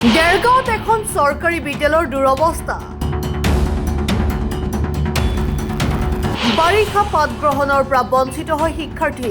দেৰগাঁৱত এখন চৰকাৰী বিদ্যালয়ৰ দুৰৱস্থা। বাৰিষা পাঠ গ্ৰহণৰ পৰা বঞ্চিত হয় শিক্ষাৰ্থী।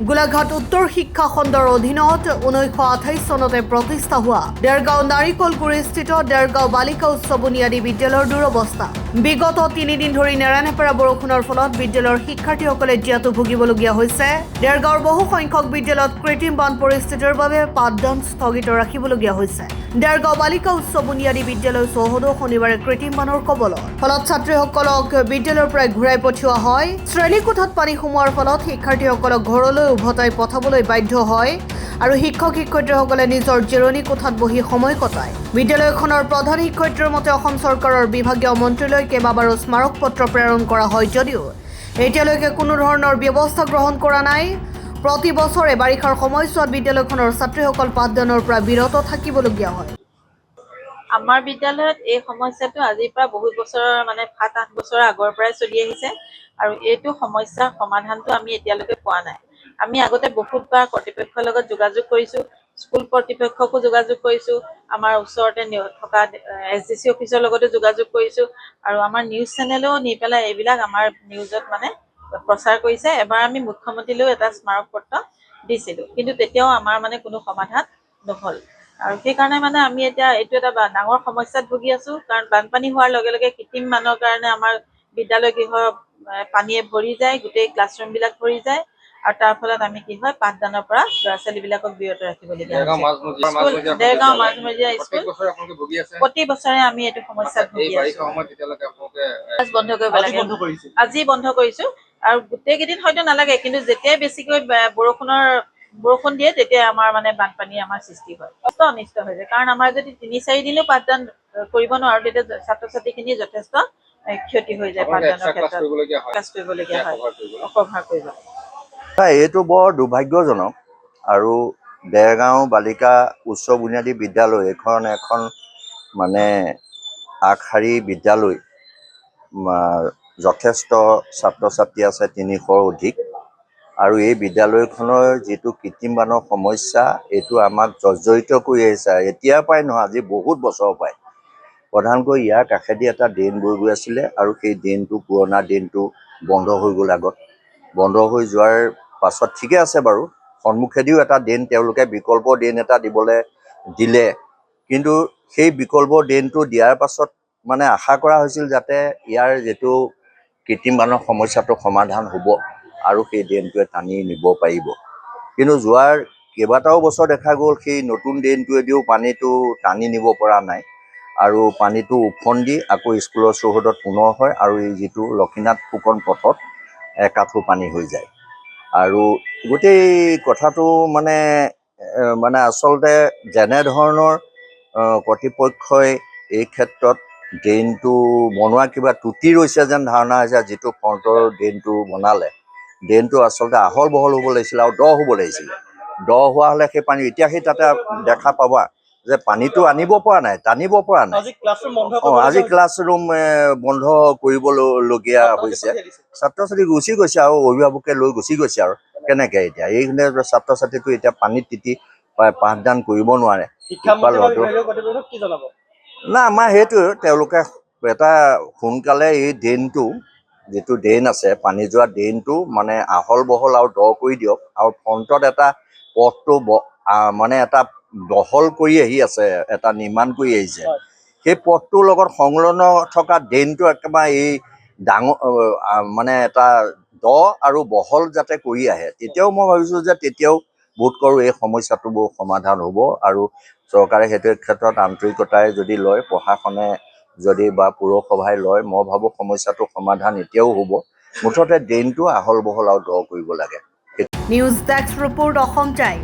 গোলাঘাট উত্তৰ শিক্ষা খণ্ডৰ অধীনত 1928 চনতে প্ৰতিষ্ঠা হোৱা দেৰগাঁও নাৰিকলগুৰিস্থিত দেৰগাঁও বালিকা উচ্চ বুনিয়াদী বিদ্যালয়ৰ দুৰৱস্থা। বিগত 3 দিন ধৰি নেৰানেপেৰা বৰষুণৰ ফলত বিদ্যালয়ৰ শিক্ষাৰ্থীসকলে জীয়াতু ভুগিবলগীয়া হৈছে। দেৰগাঁৱৰ বহু সংখ্যক বিদ্যালয়ত কৃত্ৰিম বান পৰিস্থিতিৰ বাবে পাঠদান স্থগিত ৰাখিবলগীয়া হৈছে। দেৰগাঁও বালিকা উচ্চ বুনিয়াদী বিদ্যালয় চৌহদো শনিবাৰে কৃত্ৰিম বানৰ কবলত। ফলত ছাত্ৰীসকলক বিদ্যালয়ৰ পৰা ঘূৰাই পঠিওৱা হয়। শ্ৰেণীকোঠাত পানী সোমোৱাৰ ফলত শিক্ষাৰ্থীসকলক ঘৰলৈ উভতাই পঠাবলৈ বাধ্য হয় আৰু শিক্ষক শিক্ষয়িত্ৰীসকলে নিজৰ জিৰণি কোঠাত বহি সময় কটায়। বিদ্যালয়খনৰ প্ৰধান শিক্ষয়িত্ৰীৰ মতে অসম চৰকাৰৰ বিভাগীয় মন্ত্ৰীলৈ কেইবাবাৰো স্মাৰক পত্ৰ প্ৰেৰণ কৰা হয় যদিও এতিয়ালৈকে কোনো ধৰণৰ ব্যৱস্থা গ্ৰহণ কৰা নাই। প্ৰতি বছৰে বাৰিষাৰ সময়ছোৱাত বিদ্যালয়খনৰ ছাত্ৰীসকল পাঠদানৰ পৰা বিৰত থাকিবলগীয়া হয়। আমাৰ বিদ্যালয়ত এই সমস্যাটো আজিৰ পৰা বহুত বছৰৰ 7-8 বছৰৰ আগৰ পৰাই চলি আহিছে আৰু এইটো সমস্যাৰ সমাধানটো আমি এতিয়ালৈকে পোৱা নাই। আমি আগতে বহুতবাৰ কৰ্তৃপক্ষৰ লগত যোগাযোগ কৰিছোঁ, স্কুল কৰ্তৃপক্ষকো যোগাযোগ কৰিছোঁ, আমাৰ ওচৰতে থকা SDC অফিচৰ লগতো যোগাযোগ কৰিছোঁ আৰু আমাৰ নিউজ চেনেলেও নি পেলাই এইবিলাক আমাৰ নিউজত প্ৰচাৰ কৰিছে। এবাৰ আমি মুখ্যমন্ত্ৰীলৈও এটা স্মাৰক পত্ৰ দিছিলোঁ, কিন্তু তেতিয়াও আমাৰ কোনো সমাধান নহ'ল। আৰু সেইকাৰণে আমি এতিয়া এইটো এটা ডাঙৰ সমস্যাত ভুগি আছোঁ, কাৰণ বানপানী হোৱাৰ লগে লগে কৃত্ৰিম বানৰ কাৰণে আমাৰ বিদ্যালয় গৃহ পানীয়ে ভৰি যায়, গোটেই ক্লাছৰুমবিলাক ভৰি যায় আৰু তাৰ ফলত আমি পাঠদানৰ পৰা ল'ৰা-ছোৱালীবিলাকক বিৰত ৰাখিবলগীয়া হৈছে। দেৰগাঁও মাজমজিয়া স্কুল প্ৰতি বছৰে আমি এইটো সমস্যাত ভুগি আছোঁ। বন্ধ কৰিব লাগে, আজি বন্ধ কৰিছোঁ আৰু গোটেই কেইদিন হয়তো নালাগে, কিন্তু যেতিয়াই বেছিকৈ বৰষুণ দিয়ে তেতিয়া আমাৰ বানপানী সৃষ্টি হয়, অনিষ্ট হৈ যায়। কাৰণ আমাৰ যদি 3-4 দিনো পাঠদান কৰিব নোৱাৰো তেতিয়া ছাত্ৰ-ছাত্ৰীখিনি যথেষ্ট ক্ষতি হৈ যায়। পাঠদানৰ ক্ষেত্ৰত ক্লাছ কৰিবলগীয়া হয়, অকভাৰ কৰিব লাগে। এইটো বৰ দুৰ্ভাগ্যজনক আৰু দেৰগাঁও বালিকা উচ্চ বুনিয়াদী বিদ্যালয় এখন আগশাৰী বিদ্যালয়, যথেষ্ট ছাত্ৰ ছাত্ৰী আছে, 300ৰ অধিক। আৰু এই বিদ্যালয়খনৰ যিটো কৃত্ৰিম বানৰ সমস্যা, এইটো আমাক জৰ্জৰিত কৰি আহিছে এতিয়াৰ পৰাই নহয়, আজি বহুত বছৰৰ পৰাই। প্ৰধানকৈ ইয়াৰ কাষেদি এটা ড্ৰেইন বৈ গৈ আছিলে আৰু সেই ড্ৰেইনটো পুৰণা ড্ৰেইনটো বন্ধ হৈ গ'ল। আগত বন্ধ হৈ যোৱাৰ পাছত ঠিকে আছে বাৰু, সন্মুখেদিও এটা ড্ৰেইন তেওঁলোকে বিকল্প ড্ৰেইন এটা দিলে, কিন্তু সেই বিকল্প ড্ৰেইনটো দিয়াৰ পাছত আশা কৰা হৈছিল যাতে ইয়াৰ যিটো কৃত্ৰিম বানৰ সমস্যাটো সমাধান হ'ব আৰু সেই ড্ৰেইনটোৱে টানি নিব পাৰিব। কিন্তু যোৱাৰ কেইবাটাও বছৰ দেখা গ'ল সেই নতুন ড্ৰেইনটোৱেদিও পানীটো টানি নিব পৰা নাই আৰু পানীটো ওফন্দি আকৌ স্কুলৰ চৌহদত পুনৰ হয় আৰু এই যিটো লক্ষীনাথ ফুকন পথত একাঠো পানী হৈ যায়। আৰু গোটেই কথাটো আচলতে যেনেধৰণৰ কৰ্তৃপক্ষই এই ক্ষেত্ৰত ড্ৰেইনটো বনোৱা কিবা ত্ৰুটি ৰৈছে যেন ধাৰণা হৈছে। যিটো ফ্ৰণ্টৰ ড্ৰেইনটো বনালে, ড্ৰেইনটো আচলতে আহল বহল হ'ব লাগিছিলে আৰু দ হ'ব লাগিছিলে। দ হোৱা হ'লে সেই পানী এতিয়া তাতে দেখা পাবা যে পানীটো আনিব পৰা নাই, টানিব পৰা নাই। আজি ক্লাছৰুম বন্ধ কৰিবলগীয়া হৈছে। ছাত্ৰ-ছাত্ৰী গুচি গৈছে আৰু অভিভাৱকে লৈ গুচি গৈছে আৰু কেনেকে এতিয়া এইখিনি ছাত্ৰ-ছাত্ৰীটো এতিয়া পানীত তিতি পাঠদান কৰিব নোৱাৰে। না, আমাৰ সেইটোৱে তেওঁলোকে এটা সোনকালে এই ড্ৰেইনটো যিটো ড্ৰেইন আছে, পানী যোৱা ড্ৰেইনটো আহল বহল আৰু দ কৰি দিয়ক আৰু ফ্ৰণ্টত এটা পথটো এটা বহল কৰি আহি আছে, এটা নিৰ্মাণ কৰি আহিছে। সেই পথটোৰ লগত সংলগ্ন থকা ড্ৰেইনটো একেবাৰে এই ডাঙৰ এটা দ আৰু বহল যাতে কৰি আহে, তেতিয়াও মই ভাবিছোঁ যে তেতিয়াও বোধ কৰোঁ এই সমস্যাটো বহু সমাধান হ'ব আৰু চৰকাৰে সেইটো ক্ষেত্ৰত আন্তৰিকতাৰে যদি লয়, প্ৰশাসনে যদি বা পৌৰসভাই লয়, মই ভাবোঁ সমস্যাটো সমাধান এতিয়াও হ'ব। মুঠতে ড্ৰেইনটো আহল বহল আৰু দ কৰিব লাগে। News desk report, Assam time.